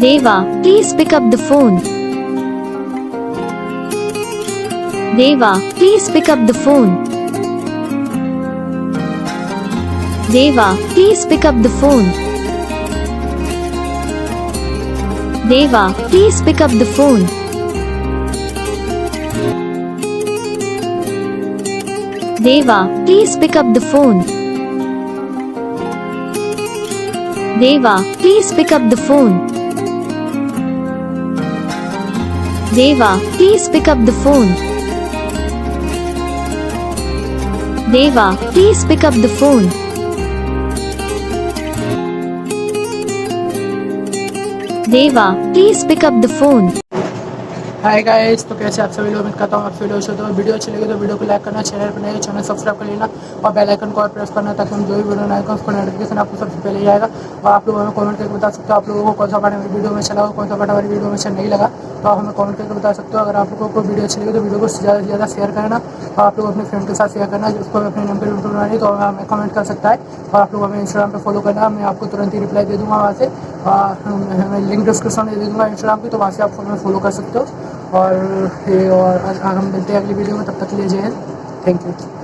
Deva, please pick up the phone. Deva, please pick up the phone. Deva, please pick up the phone. Deva, please pick up the phone. Deva, please pick up the phone. Deva, please pick up the phone. Deva, please pick up the phone. Deva, please pick up the phone. Deva, please pick up the phone. Hi guys, तो कैसे आप सभी लोग, उम्मीद करता हूँ आप सभी लोग अच्छे हो। तो वीडियो अच्छी लगी तो वीडियो को लाइक करना, चैनल पर नए चैनल सब्सक्राइब कर लेना और बेल आइकन को और प्रेस करना, ताकि हम जो भी वीडियो बनाएंगे उसको नोटिफिकेशन आपको सबसे पहले ही आएगा। और आप लोग हमें कमेंट करके बता सकते हो आप लोगों को कौन सा पार्ट हमारी वीडियो में चला हो, कौन सा पार्ट हमारी वीडियो में अच्छा नहीं लगा, तो आप हमें कमेंट करके बता सकते हो। अगर आप लोगों को वीडियो अच्छी लगी तो वीडियो को ज़्यादा से ज़्यादा शेयर करना और आप लोग अपने फ्रेंड के साथ शेयर करना, जिसको अपने नाम पर वीडियो बनानी तो हमें कमेंट कर सकता है। और आप लोग हमें इंस्टाग्राम पर फॉलो करना, मैं आपको तुरंत ही रिप्लाई दे दूँगा वहाँ से। मैं लिंक डिस्क्रिप्शन में दे दूँगा इंस्टाग्राम की, तो वहाँ से आप हमें फॉलो कर सकते हो। और हम मिलते हैं अगली वीडियो में, तब तक के लिए जय हिंद, थैंक यू।